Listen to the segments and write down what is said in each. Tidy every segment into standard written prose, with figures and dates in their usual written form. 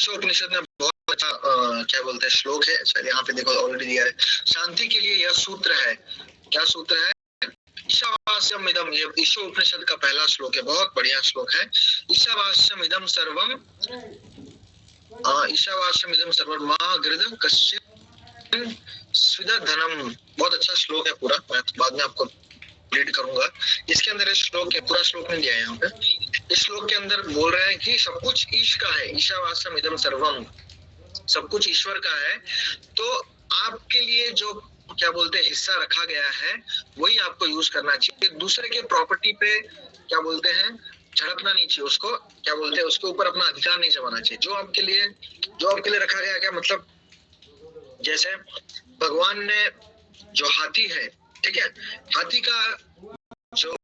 ईशोपनिषद में बहुत अच्छा क्या बोलते हैं श्लोक है, शायद यहाँ पे देखो ऑलरेडी दिया है। शांति के लिए यह सूत्र है। क्या सूत्र है? ईशावास्यम इदम। ये ईशोपनिषद का पहला श्लोक है, बहुत बढ़िया श्लोक है। ईशावास्यम इदम सर्वम, ईशावास्यम इदम सर्वम मा गृदम कश्चित् स्विदधनम। बहुत अच्छा श्लोक है पूरा, मैं बाद में आपको रीड करूंगा। इसके अंदर इस श्लोक के पूरा श्लोक नहीं दिया है यहाँ पे। इस श्लोक के अंदर बोल रहे हैं कि सब कुछ ईश का है। ईशावास्यम इदम सर्वम, सब कुछ ईश्वर का है। तो आपके लिए जो क्या बोलते हैं हिस्सा रखा गया है वही आपको यूज करना चाहिए। दूसरे के प्रॉपर्टी पे क्या बोलते हैं झड़पना नहीं चाहिए। उसको क्या बोलते हैं उसके ऊपर अपना अधिकार नहीं जमाना चाहिए। जो आपके लिए रखा गया, क्या मतलब जैसे भगवान ने जो हाथी है, ठीक है, हाथी का जो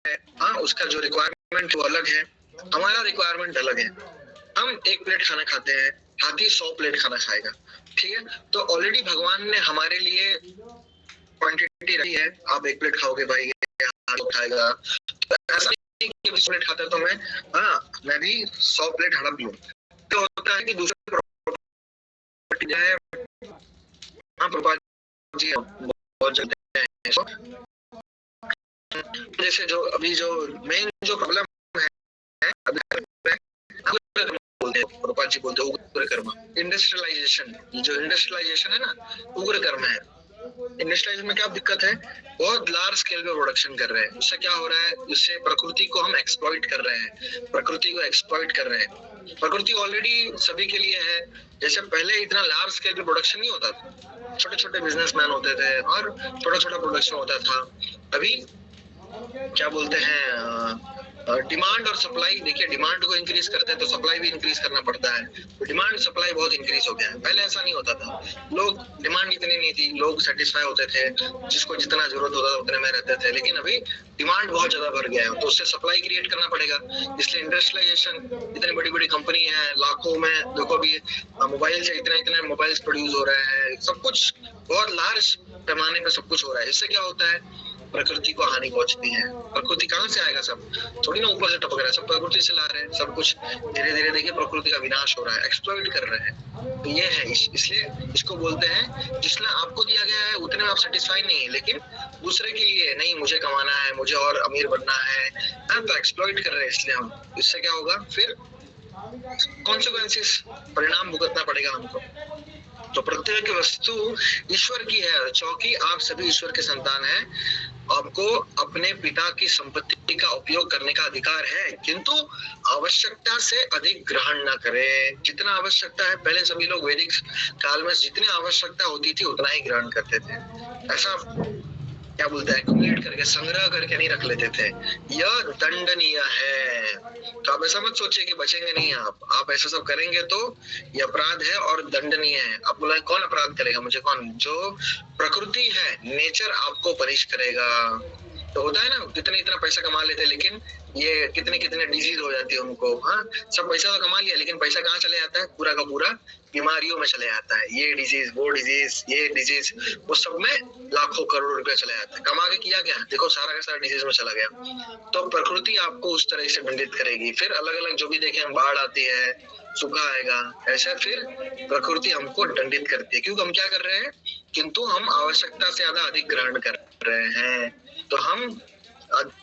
है, हाँ, उसका जो रिक्वायरमेंट वो अलग है, हमारा रिक्वायरमेंट अलग है। हम 1 प्लेट खाना खाते हैं, हाथी 100 प्लेट खाना खाएगा, ठीक है। तो ऑलरेडी भगवान ने हमारे लिए क्वांटिटी रखी है। आप 1 प्लेट खाओगे भाई, हाथी खाएगा। तो ऐसा नहीं कि 20 प्लेट खाता है तो मैं भी 100 प्लेट हड़प लूं। तो होता है कि दूसरे प्रॉपर्टी है, हाँ प्रॉपर्टी जी बहुत जल्दी है। जैसे जो अभी जो मेन जो प्रॉब्लम है अभी बोलते हैं उग्र कर्म, इंडस्ट्रियलाइजेशन। जो इंडस्ट्रियलाइजेशन है ना, उग्र कर्म है। इंडस्ट्रियलाइजेशन में क्या दिक्कत है? बहुत लार्ज स्केल पे प्रोडक्शन कर रहे हैं। उससे क्या हो रहा है? उससे प्रकृति को हम एक्सप्लॉइट कर रहे हैं, प्रकृति को एक्सप्लॉइट कर रहे हैं। प्रकृति ऑलरेडी सभी के लिए है। जैसे पहले इतना लार्ज स्केल पे प्रोडक्शन नहीं होता था, छोटे छोटे बिजनेसमैन होते थे और छोटा छोटा प्रोडक्शन होता था। अभी क्या बोलते हैं डिमांड और सप्लाई। देखिए, डिमांड को इंक्रीज करते हैं तो सप्लाई भी इंक्रीज करना पड़ता है। तो डिमांड सप्लाई बहुत इंक्रीज हो गया है। पहले ऐसा नहीं होता था, लोग डिमांड इतनी नहीं थी, लोग सेटिस्फाई होते थे, जिसको जितना जरूरत होता था उतने में रहते थे। लेकिन अभी डिमांड बहुत ज्यादा बढ़ गया है, तो उससे सप्लाई क्रिएट करना पड़ेगा। इसलिए इंडस्ट्रियलाइजेशन, इतनी बड़ी बड़ी कंपनी है, लाखों में देखो अभी मोबाइल से इतने मोबाइल्स प्रोड्यूस हो रहे हैं। सब कुछ बहुत लार्ज पैमाने पे सब कुछ हो रहा है। इससे क्या होता है? प्रकृति को हानि पहुंचती है। प्रकृति कहाँ से आएगा? सब थोड़ी ना ऊपर से टपक रहा है, सब प्रकृति से ला रहे हैं। सब कुछ धीरे धीरे देखिए प्रकृति का विनाश हो रहा है, एक्सप्लॉइट कर रहे हैं। तो ये है, इसलिए इसको बोलते हैं जिसने आपको दिया गया है उतने में आप सेटिस्फाई नहीं है, लेकिन दूसरे के लिए नहीं, मुझे कमाना है, मुझे और अमीर बनना है, तो एक्सप्लॉइट कर रहे हैं। इसलिए हम, इससे क्या होगा फिर? कॉन्सिक्वेंसेस, परिणाम भुगतना पड़ेगा हमको। तो प्रत्येक वस्तु ईश्वर की है। चौकी आप सभी ईश्वर के संतान हैं। आपको अपने पिता की संपत्ति का उपयोग करने का अधिकार है, किंतु आवश्यकता से अधिक ग्रहण न करें। जितना आवश्यकता है, पहले सभी लोग वैदिक काल में जितनी आवश्यकता होती थी उतना ही ग्रहण करते थे। ऐसा क्या बोलते हैं, एक्युमुलेट करके, संग्रह करके नहीं रख लेते थे। यह दंडनीय है। तो आप ऐसा मत सोचिए कि बचेंगे नहीं। आप ऐसा सब करेंगे तो ये अपराध है और दंडनीय है। आप बोला कौन अपराध करेगा? मुझे कौन? जो प्रकृति है, नेचर आपको पनिश करेगा। तो होता है ना, कितने इतना पैसा कमा लेते हैं लेकिन ये कितने कितने डिजीज हो जाती है उनको। हाँ, सब पैसा तो कमा लिया लेकिन पैसा कहाँ चले जाता है? पूरा का पूरा बीमारियों में चले जाता है। ये डिजीज, वो डिजीज, ये डिजीज, वो सब में लाखों करोड़ रुपया चले जाता है। कमा के किया क्या? देखो सारा का सारा डिजीज में चला गया। तो प्रकृति आपको उस तरह से दंडित करेगी। फिर अलग अलग जो भी देखे, हम बाढ़ आती है, सूखा आएगा, ऐसा फिर प्रकृति हमको दंडित करती है। क्योंकि हम क्या कर रहे हैं? किंतु हम आवश्यकता से ज्यादा अधिक ग्रहण कर रहे हैं। तो हम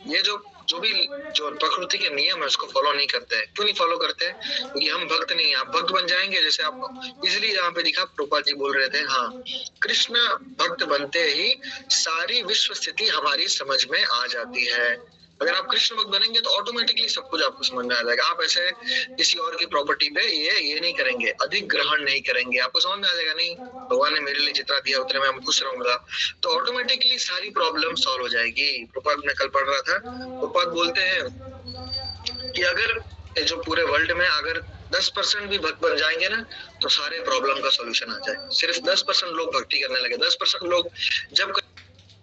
ये जो भी जो प्रकृति के नियम है उसको फॉलो नहीं करते हैं। क्यों नहीं फॉलो करते हैं? क्योंकि हम भक्त नहीं है। आप भक्त बन जाएंगे, जैसे आप इजिली यहाँ पे दिखा, प्रभुपाद जी बोल रहे थे, हाँ, कृष्ण भक्त बनते ही सारी विश्व स्थिति हमारी समझ में आ जाती है। अगर आप कृष्ण भक्त बनेंगे तो ऑटोमेटिकली सब कुछ आपको समझ में आ जाएगा। आप ऐसे किसी और की प्रॉपर्टी पे ये नहीं करेंगे, अधिक ग्रहण नहीं करेंगे। आपको समझ में आ जाएगा, नहीं, भगवान ने मेरे लिए जितना दिया उतने में मैं खुश रहूंगा, तो ऑटोमेटिकली सारी प्रॉब्लम सॉल्व हो जाएगी। प्रभुपाद ने कल पढ़ रहा था, प्रभुपाद बोलते हैं कि अगर जो पूरे वर्ल्ड में अगर 10% भी भक्त बन जाएंगे ना, तो सारे प्रॉब्लम का सोल्यूशन आ जाए। सिर्फ 10% लोग भक्ति करने लगे, 10% लोग जब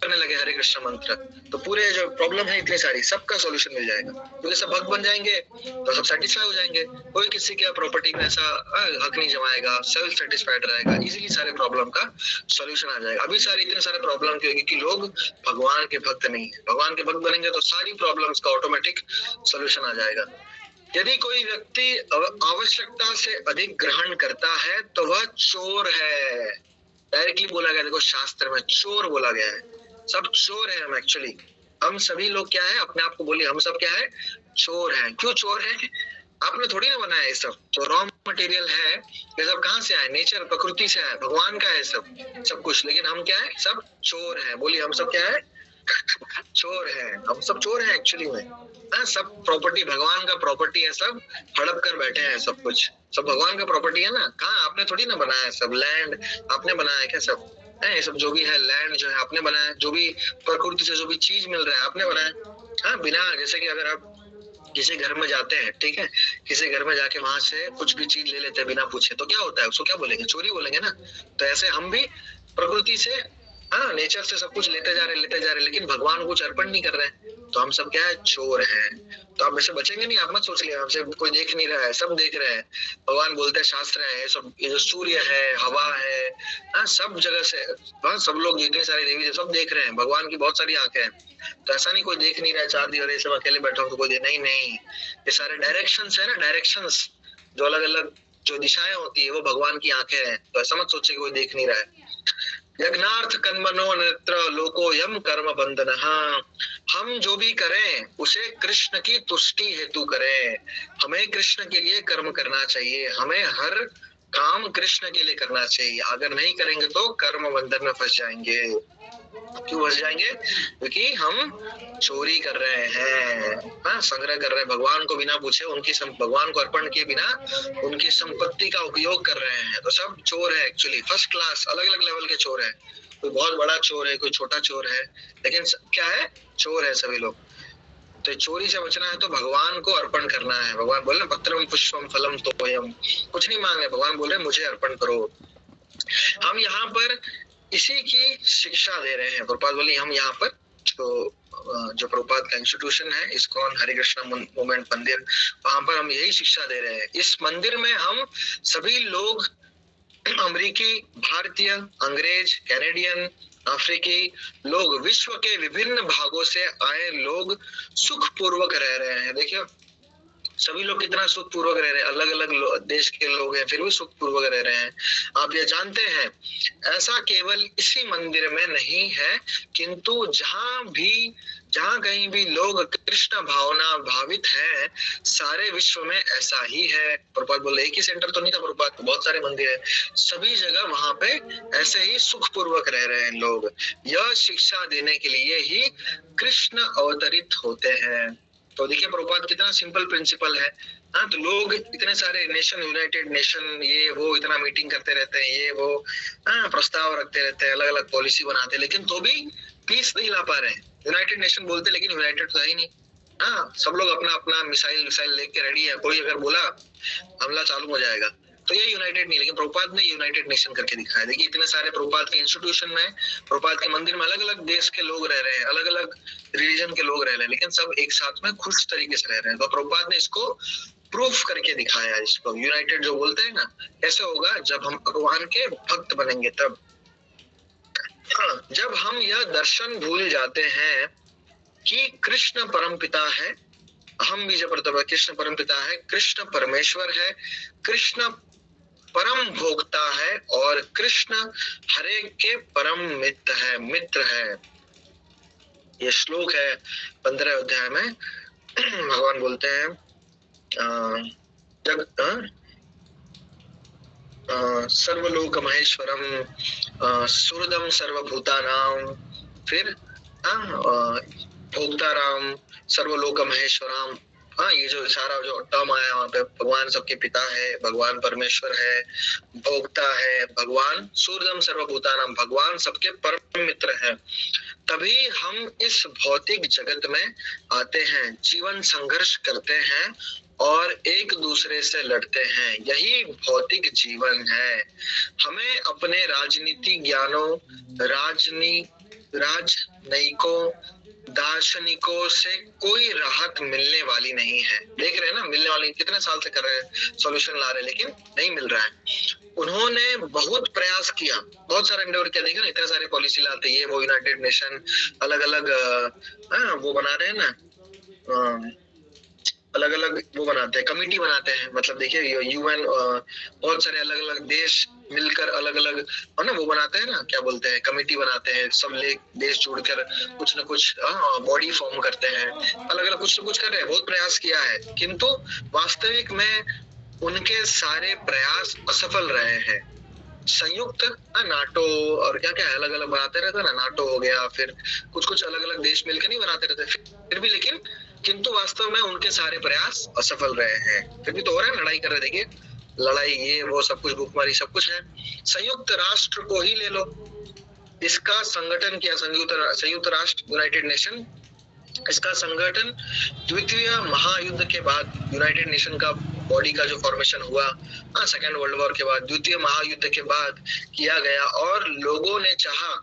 करने लगे हरे कृष्ण मंत्र, तो पूरे जो प्रॉब्लम है इतनी सारी, सबका सॉल्यूशन मिल जाएगा। क्योंकि सब भक्त बन जाएंगे तो सब सेटिस्फाई हो जाएंगे। कोई किसी के प्रॉपर्टी में ऐसा हक नहीं जमाएगा, सेल्फ सेटिस्फाइड रहेगा, इजीली सारे प्रॉब्लम का सॉल्यूशन आ जाएगा। अभी सारे इतने सारे प्रॉब्लम क्यों? क्योंकि लोग भगवान के भक्त नहीं है। भगवान के भक्त बनेंगे तो सारी प्रॉब्लम्स का ऑटोमेटिक सॉल्यूशन आ जाएगा। यदि कोई व्यक्ति आवश्यकता से अधिक ग्रहण करता है तो वह चोर है। डायरेक्टली बोला गया, देखो शास्त्र में चोर बोला गया है, सब चोर है हम एक्चुअली। हम सभी लोग क्या है, अपने आप को बोलिए, हम सब क्या है, चोर हैं। क्यों चोर हैं? आपने थोड़ी ना बनाया ये सब, जो रॉ मटेरियल है ये सब कहाँ से आए? नेचर, प्रकृति से आए, भगवान का है सब कुछ। लेकिन हम क्या है, सब चोर हैं। बोलिए हम सब क्या है, चोर है। हम सब चोर हैं एक्चुअली में। सब प्रॉपर्टी भगवान का प्रॉपर्टी है, सब हड़प कर बैठे हैं, सब कुछ सब भगवान का प्रॉपर्टी है ना। कहाँ आपने थोड़ी ना बनाया, सब लैंड आपने बनाया क्या? सब है, ये सब जो भी है लैंड जो है आपने बनाया, जो भी प्रकृति से जो भी चीज मिल रहा है आपने बनाया। हाँ, बिना, जैसे कि अगर आप किसी घर में जाते हैं, ठीक है, किसी घर में जाके वहां से कुछ भी चीज ले लेते हैं बिना पूछे, तो क्या होता है? उसको क्या बोलेंगे? चोरी बोलेंगे ना। तो ऐसे हम भी प्रकृति से, हाँ, नेचर से सब कुछ लेते जा रहे, लेकिन भगवान को कुछ अर्पण नहीं कर रहे हैं। तो हम सब क्या है, चोर हैं। तो आप ऐसे बचेंगे नहीं, आप मत सोच लिया हमसे कोई देख नहीं रहा है, सब देख रहे हैं। भगवान बोलते हैं, शास्त्र है सब, ये जो सूर्य है, हवा है, हाँ, सब जगह से, हाँ, सब लोग जितने सारे देवी सब देख रहे हैं। भगवान की बहुत सारी आंखें हैं। तो ऐसा नहीं कोई देख नहीं रहा है, चार दीवार सब अकेले बैठा हो तो कोई नहीं, नहीं, ये सारे डायरेक्शंस है ना, डायरेक्शंस जो अलग अलग जो दिशाएं होती है वो भगवान की आंखें हैं। तो ऐसा मत सोचे कोई देख नहीं रहा है। यज्ञार्थ कर्मणो नेत्र लोको यम कर्म बंधन। हम जो भी करें उसे कृष्ण की तुष्टि हेतु करें। हमें कृष्ण के लिए कर्म करना चाहिए, हमें हर काम कृष्ण के लिए करना चाहिए। अगर नहीं करेंगे तो कर्म बंधन में फंस जाएंगे। क्यों फंस जाएंगे? क्योंकि हम चोरी कर रहे हैं, हाँ, संग्रह कर रहे हैं, भगवान को बिना पूछे, भगवान को अर्पण किए बिना उनकी संपत्ति का उपयोग कर रहे हैं। तो सब चोर है एक्चुअली, फर्स्ट क्लास, अलग अलग लेवल के चोर है। कोई बहुत बड़ा चोर है, कोई छोटा चोर है, लेकिन क्या है, चोर है सभी लोग। तो चोरी से बचना है तो भगवान को अर्पण करना है। भगवान बोल रहे पत्रम पुष्पम फलम तोयम, कुछ नहीं मांग रहे, भगवान बोल रहे मुझे अर्पण करो। हम यहाँ पर इसी की शिक्षा दे रहे हैं। प्रभुपाद बोले हम यहाँ पर जो प्रभुपाद का इंस्टीट्यूशन है, इस्कॉन हरे कृष्णा मूवमेंट मंदिर, वहां पर हम यही शिक्षा दे रहे हैं। इस मंदिर में हम सभी लोग, अमेरिकी, भारतीय, अंग्रेज, कैनेडियन, अफ्रीकी लोग, विश्व के विभिन्न भागों से आए लोग सुख पूर्वक रह रहे हैं। देखिए सभी लोग कितना सुख पूर्वक रह रहे हैं, अलग अलग देश के लोग हैं, फिर भी सुख पूर्वक रह रहे हैं। आप ये जानते हैं, ऐसा केवल इसी मंदिर में नहीं है, किंतु जहाँ कहीं भी लोग कृष्ण भावना भावित हैं, सारे विश्व में ऐसा ही है। प्रभुपाद बोले एक ही सेंटर तो नहीं था, प्रभुपाद बहुत सारे मंदिर है, सभी जगह वहां पे ऐसे ही सुख पूर्वक रह रहे हैं लोग। यह शिक्षा देने के लिए ही कृष्ण अवतरित होते हैं। तो देखिए प्रभुपाद कितना सिंपल प्रिंसिपल है। हाँ, तो लोग इतने सारे नेशन, यूनाइटेड नेशन, ये वो इतना मीटिंग करते रहते हैं, ये वो, हाँ, प्रस्ताव रखते रहते हैं, अलग अलग पॉलिसी बनाते हैं, लेकिन तो भी पीस नहीं ला पा रहे हैं। यूनाइटेड नेशन बोलते लेकिन यूनाइटेड तो है ही नहीं। हाँ, सब लोग अपना अपना मिसाइल लेके रेडी है, कोई अगर बोला हमला चालू हो जाएगा, तो ये यूनाइटेड नहीं। लेकिन प्रभुपाद ने यूनाइटेड नेशन करके दिखाया। देखिए इतने सारे प्रभुपाद के इंस्टीट्यूशन में, प्रभुपाद के मंदिर में अलग अलग देश के लोग रह रहे हैं, अलग अलग रिलीजन के लोग रह रहे हैं, लेकिन सब एक साथ में खुश तरीके से रह रहे हैं। तो प्रभुपाद ने इसको प्रूफ करके दिखाया। इसको यूनाइटेड जो बोलते हैं ना, कैसे होगा? जब हम भगवान के भक्त बनेंगे तब। हाँ, जब हम यह दर्शन भूल जाते हैं कि कृष्ण परमपिता है, हम भी जब कृष्ण परमपिता है, कृष्ण परमेश्वर है, कृष्ण परम भोक्ता है, और कृष्ण हरे के परम मित्र है। ये श्लोक है 15 अध्याय में। भगवान बोलते हैं सर्वलोक महेश्वरम सुहृदम सर्वभूतानाम, फिर भोक्ताराम सर्वलोक महेश्वरम। हाँ, ये जो सारा जो टर्म आया वहां पे, भगवान सबके पिता है, भगवान परमेश्वर है, भोक्ता है, भगवान सूर्यम सर्वभूतानाम, भगवान सबके परम मित्र है। तभी हम इस भौतिक जगत में आते हैं, जीवन संघर्ष करते हैं और एक दूसरे से लड़ते हैं। यही भौतिक जीवन है। हमें अपने राजनीति ज्ञानों, राजनयिकों, दार्शनिकों से कोई राहत मिलने वाली नहीं है। देख रहे हैं ना, मिलने वाली, कितने साल से कर रहे हैं, सॉल्यूशन ला रहे हैं, लेकिन नहीं मिल रहा है। उन्होंने बहुत प्रयास किया, बहुत सारा एंडेवर किया। देखा ना, इतने सारे पॉलिसी लाते, ये वो, यूनाइटेड नेशन अलग अलग वो बना रहे हैं ना, अलग अलग वो बनाते हैं, कमिटी बनाते हैं, मतलब देखिए यूएन बहुत सारे अलग अलग देश मिलकर अलग अलग और ना वो बनाते हैं ना, क्या बोलते हैं, कमिटी बनाते हैं, सब देश जुड़कर कुछ ना कुछ बॉडी फॉर्म करते हैं, अलग अलग कुछ ना कुछ कर रहे हैं, बहुत प्रयास किया है, किंतु वास्तविक में उनके सारे प्रयास असफल रहे हैं। संयुक्त नाटो और क्या क्या अलग अलग बनाते रहते ना, नाटो हो गया, फिर कुछ कुछ अलग अलग देश मिलकर नहीं बनाते रहते, फिर भी लेकिन किंतु वास्तव में उनके सारे प्रयास असफल रहे हैं। फिर भी तो हो रहा है, लड़ाई कर रहे, देखिए लड़ाई ये वो सब कुछ, भूखमरी सब कुछ है। संयुक्त राष्ट्र को ही ले लो, इसका संगठन किया संयुक्त राष्ट्र, यूनाइटेड नेशन, इसका संगठन द्वितीय महायुद्ध के बाद, यूनाइटेड नेशन का बॉडी का जो फॉर्मेशन हुआ सेकेंड वर्ल्ड वॉर के बाद, द्वितीय महायुद्ध के बाद किया गया, और लोगों ने चाहा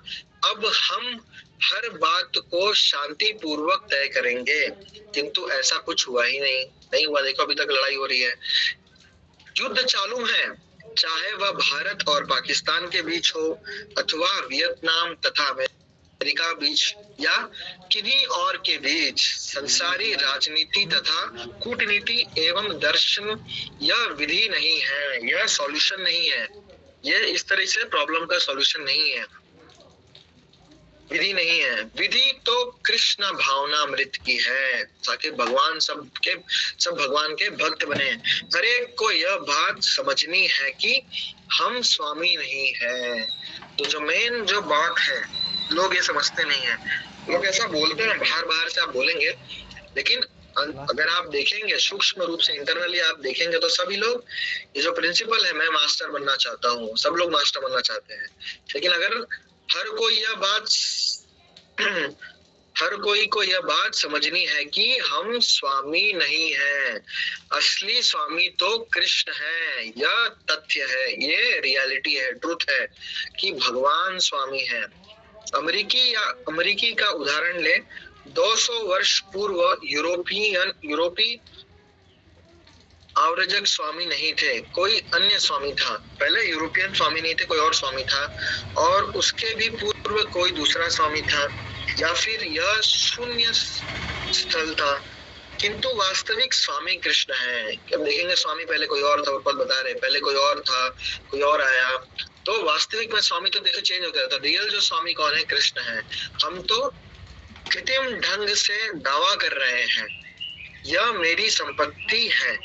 अब हम हर बात को शांति पूर्वक तय करेंगे, किंतु ऐसा कुछ हुआ ही नहीं हुआ। देखो अभी तक लड़ाई हो रही है, युद्ध चालू है, चाहे वह भारत और पाकिस्तान के बीच हो अथवा वियतनाम तथा अमेरिका बीच या किन्हीं और के बीच। संसारी राजनीति तथा कूटनीति एवं दर्शन यह विधि नहीं है, यह सॉल्यूशन नहीं है, यह इस तरह से प्रॉब्लम का सॉल्यूशन नहीं है, विधि नहीं है। विधि तो कृष्ण भावनामृत की है, ताकि भगवान सब भगवान के भक्त बने। हर एक को यह बात समझनी है कि हम स्वामी नहीं है। तो जो मेन जो बात है, लोग ये समझते नहीं है, लोग ऐसा बोलते हैं, बाहर से आप बोलेंगे, लेकिन अगर आप देखेंगे सूक्ष्म रूप से, इंटरनली आप देखेंगे, तो सभी लोग ये जो प्रिंसिपल है, मैं मास्टर बनना चाहता हूँ, सब लोग मास्टर बनना चाहते हैं, लेकिन अगर हर कोई को यह बात समझनी है कि हम स्वामी नहीं हैं, असली स्वामी तो कृष्ण है, यह तथ्य है, ये रियलिटी है, ट्रुथ है कि भगवान स्वामी है। अमेरिकी का उदाहरण ले, 200 वर्ष पूर्व यूरोपी आव्रजक स्वामी नहीं थे, कोई अन्य स्वामी था। पहले यूरोपियन स्वामी नहीं थे, कोई और स्वामी था, और उसके भी पूर्व कोई दूसरा स्वामी था, या फिर यह शून्य स्थल था, किंतु वास्तविक स्वामी कृष्ण है। अब देखेंगे स्वामी पहले कोई और था, ऊपर बता रहे पहले कोई और था, कोई और आया, तो वास्तविक में स्वामी तो देखो चेंज होता रहता। रियल जो स्वामी कौन है? कृष्ण है। हम तो कृत्रिम ढंग से दावा कर रहे हैं यह मेरी संपत्ति है,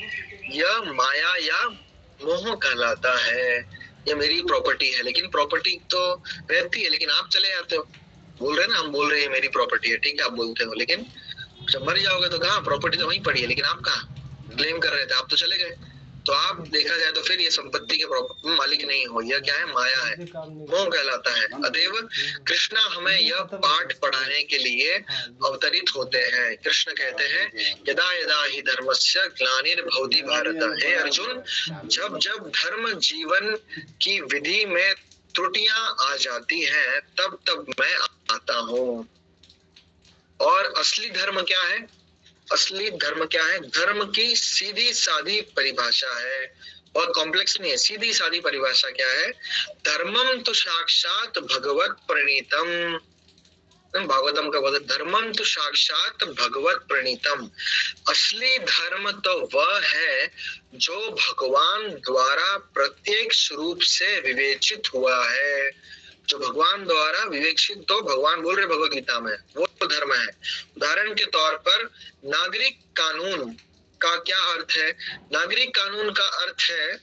यह माया या मोह कहलाता है, यह मेरी प्रॉपर्टी है, लेकिन प्रॉपर्टी तो रहती है, लेकिन आप चले जाते हो, बोल रहे ना, हम बोल रहे हैं मेरी प्रॉपर्टी है, ठीक है आप बोलते हो, लेकिन जब मर जाओगे तो कहाँ, प्रॉपर्टी तो वहीं पड़ी है, लेकिन आप कहाँ क्लेम कर रहे थे, आप तो चले गए। तो आप देखा जाए तो फिर ये संपत्ति के मालिक नहीं हो, यह क्या है? माया है, मोह कहलाता है। अतएव कृष्णा हमें यह पाठ पढ़ाने के लिए अवतरित होते हैं। कृष्ण कहते हैं यदा यदा ही धर्मस्य ग्लानिर्भवति भारत, हे अर्जुन, जब जब धर्म जीवन की विधि में त्रुटियां आ जाती हैं, तब तब मैं आता हूँ। और असली धर्म क्या है? असली धर्म क्या है? धर्म की सीधी सादी परिभाषा है, बहुत कॉम्प्लेक्स नहीं है, सीधी सादी परिभाषा क्या है? धर्मम तो साक्षात भगवत प्रणीतम, भागवतम का बोलते धर्मम तो साक्षात भगवत प्रणीतम। असली धर्म तो वह है जो भगवान द्वारा प्रत्यक्ष रूप से विवेचित हुआ है, जो भगवान द्वारा विवेचित, तो भगवान बोल रहे भगवत गीता में, वो धर्म है। उदाहरण के तौर पर नागरिक कानून का क्या अर्थ है? नागरिक कानून का अर्थ है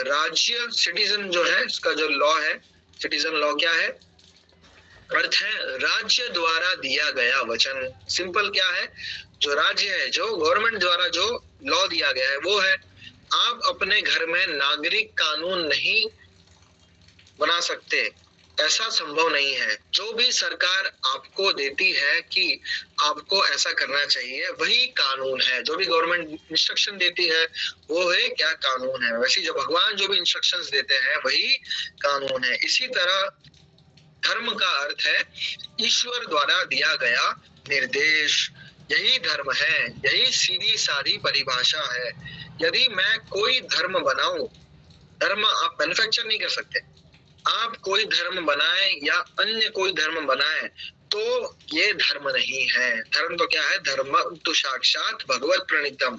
राज्य, सिटीजन जो है, इसका जो लॉ है, सिटीजन लॉ क्या है? अर्थ है राज्य द्वारा दिया गया वचन। सिंपल क्या है? जो राज्य है, जो गवर्नमेंट द्वारा जो लॉ दिया गया है वो है। आप अपने घर में नागरिक कानून नहीं बना सकते, ऐसा संभव नहीं है। जो भी सरकार आपको देती है कि आपको ऐसा करना चाहिए, वही कानून है। जो भी गवर्नमेंट इंस्ट्रक्शन देती है वो है क्या? कानून है। वैसे जो भगवान जो भी इंस्ट्रक्शंस देते हैं वही कानून है। इसी तरह धर्म का अर्थ है ईश्वर द्वारा दिया गया निर्देश, यही धर्म है, यही सीधी सादी परिभाषा है। यदि मैं कोई धर्म बनाऊं, धर्म आप मैन्युफैक्चर नहीं कर सकते, आप कोई धर्म बनाए या अन्य कोई धर्म बनाए, तो ये धर्म नहीं है। धर्म तो क्या है? धर्म तो साक्षात भगवत प्रणीतम,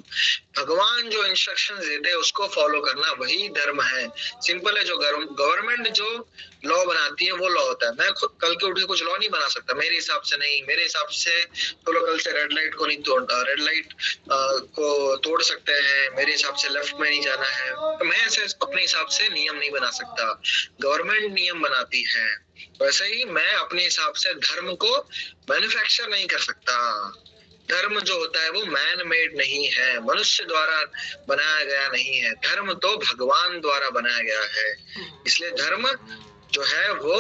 भगवान जो इंस्ट्रक्शन देते हैं उसको फॉलो करना, वही धर्म है। सिंपल है। जो गवर्नमेंट जो लॉ बनाती है वो लॉ होता है। मैं खुद कल के उठ के कुछ लॉ नहीं बना सकता, मेरे हिसाब से नहीं। मेरे हिसाब से तो लोग कल से रेड लाइट को नहीं तोड़, रेड लाइट को तोड़ सकते हैं, मेरे हिसाब से लेफ्ट में नहीं जाना है। तो मैं ऐसे अपने हिसाब से नियम नहीं बना सकता, गवर्नमेंट नियम बनाती है। वैसे ही मैं अपने हिसाब से धर्म को मैन्युफैक्चर नहीं कर सकता। धर्म जो होता है वो मैन मेड नहीं है, मनुष्य द्वारा बनाया गया नहीं है। धर्म तो भगवान द्वारा बनाया गया है। इसलिए धर्म जो है वो,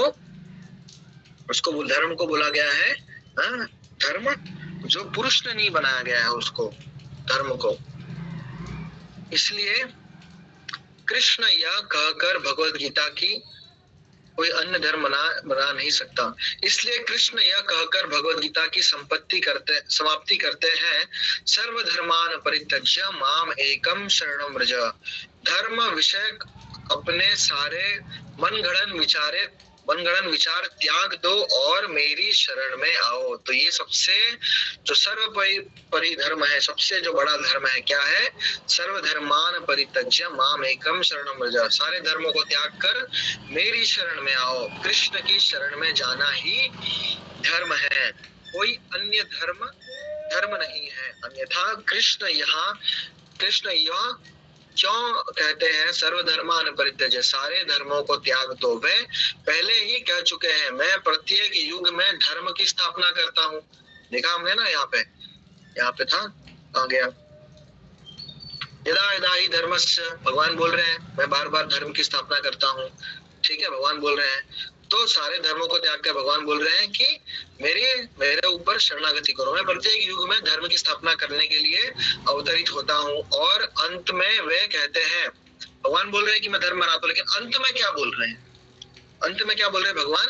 उसको धर्म को बोला गया है धर्म जो पुरुष ने नहीं बनाया गया है उसको, धर्म को। इसलिए कृष्ण यह कहकर भगवत गीता की कोई अन्य धर्म बना नहीं सकता। इसलिए कृष्ण यह कहकर भगवत गीता की समाप्ति करते हैं, सर्वधर्मान परित्यज्य माम एकम शरणम व्रज। धर्म विषय अपने सारे मनगढ़ंत विचार त्याग दो और मेरी शरण में आओ। तो ये सबसे जो सर्वोपरि धर्म है, सबसे जो बड़ा धर्म है, क्या है? सर्वधर्मान परित्यज्य माम एकम शरणम व्रज। सारे धर्मों को त्याग कर मेरी शरण में आओ। कृष्ण की शरण में जाना ही धर्म है, कोई अन्य धर्म नहीं है। अन्यथा कृष्ण यह क्यों कहते हैं सर्वधर्मान परित्यज्य, सारे धर्मों को त्याग दो? वे पहले ही कह चुके हैं, मैं प्रत्येक युग में धर्म की स्थापना करता हूँ। देखा हमने ना, यहाँ पे था, कहाँ गया? यदा यदा ही धर्मस्य, भगवान बोल रहे हैं मैं बार बार धर्म की स्थापना करता हूँ। ठीक है, भगवान बोल रहे हैं। तो सारे धर्मों को त्याग कर भगवान बोल रहे हैं कि मेरे ऊपर शरणागति करो। मैं प्रत्येक युग में धर्म की स्थापना करने के लिए अवतरित होता हूँ। और अंत में वे कहते हैं, भगवान बोल रहे हैं कि मैं धर्म बनाता हूँ, लेकिन अंत में क्या बोल रहे हैं? अंत में क्या बोल रहे हैं भगवान?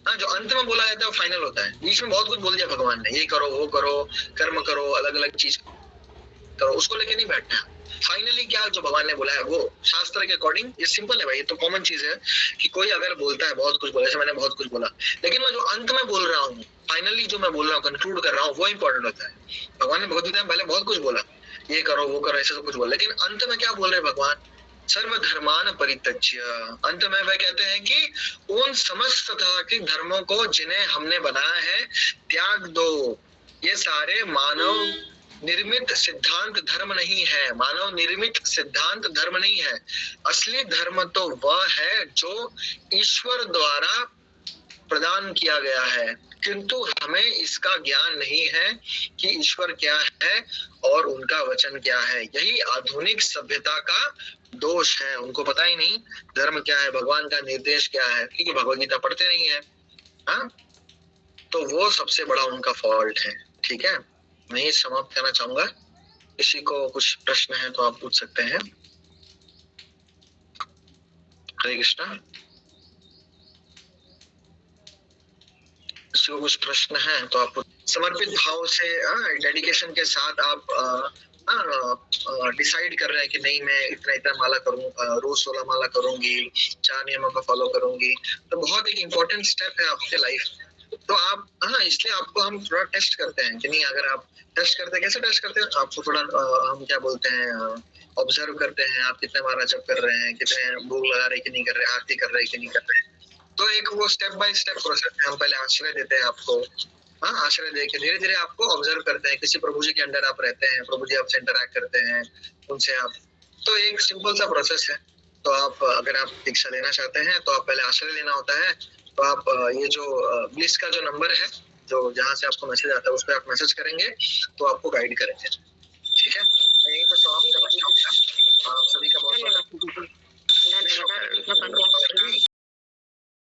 हाँ, जो अंत में बोला जाता है वो फाइनल होता है। बीच में बहुत कुछ बोल दिया भगवान ने, ये करो वो करो, कर्म करो, अलग अलग चीज करो, उसको लेके नहीं बैठना। फाइनली क्या जो भगवान ने बोला है वो शास्त्र के अकॉर्डिंग, ये सिंपल है भाई, ये तो कॉमन चीज है कि कोई अगर बोलता है बहुत कुछ बोला, जैसे मैंने बहुत कुछ बोला, लेकिन मैं जो अंत में बोल रहा हूँ, फाइनली जो मैं बोल रहा हूँ, कंक्लूड कर रहा हूँ, वो इंपॉर्टेंट होता है। भगवान ने भगवद्गीता में पहले बहुत कुछ बोला, ये करो वो करो, ऐसे सब कुछ बोला, लेकिन अंत में क्या बोल रहे हैं भगवान? सर्वधर्मान परित्यज्य। अंत में वह कहते हैं कि उन समस्त तरह के धर्मों को जिन्हें हमने बनाया है त्याग दो। ये सारे मानव निर्मित सिद्धांत धर्म नहीं है, मानव निर्मित सिद्धांत धर्म नहीं है। असली धर्म तो वह है जो ईश्वर द्वारा प्रदान किया गया है, किंतु हमें इसका ज्ञान नहीं है कि ईश्वर क्या है और उनका वचन क्या है। यही आधुनिक सभ्यता का दोष है, उनको पता ही नहीं धर्म क्या है, भगवान का निर्देश क्या है, क्योंकि भगवद्गीता पढ़ते नहीं है। हाँ, तो वो सबसे बड़ा उनका फॉल्ट है। ठीक है, मैं ये समाप्त करना चाहूंगा। किसी को कुछ प्रश्न है तो आप पूछ सकते हैं। हरे कृष्णा। किसी को कुछ प्रश्न है तो आप समर्पित भाव से, डेडिकेशन के साथ आप डिसाइड कर रहे हैं कि नहीं मैं इतना इतना माला करूँ, रोज 16 माला करूंगी, 4 नियमों का फॉलो करूंगी, तो बहुत एक इम्पोर्टेंट स्टेप है आपके लाइफ। तो आप इसलिए आपको हम थोड़ा टेस्ट करते हैं कि नहीं, अगर आप टेस्ट करते हैं, कैसे टेस्ट करते हैं? आपको थोड़ा हम क्या बोलते हैं, ऑब्जर्व करते हैं, आप कितने बार जप कर रहे हैं, कितने भोग लगा रहे कि नहीं कर रहे, आरती कर रहे कि नहीं कर रहे। तो एक वो स्टेप बाय स्टेप प्रोसेस है। हम पहले आश्रय देते हैं आपको, आश्रय देके धीरे धीरे आपको ऑब्जर्व करते हैं। किसी प्रभु जी के अंडर आप रहते हैं, प्रभु जी आपसे इंटरैक्ट करते हैं, उनसे आप, तो एक सिंपल सा प्रोसेस है। तो आप अगर आप दीक्षा लेना चाहते हैं तो आप पहले आश्रय लेना होता है। तो आप ये जो ब्लिस का जो नंबर है, जो जहाँ से आपको मैसेज आता है, उस पर आप मैसेज करेंगे तो आपको गाइड करेंगे। ठीक है।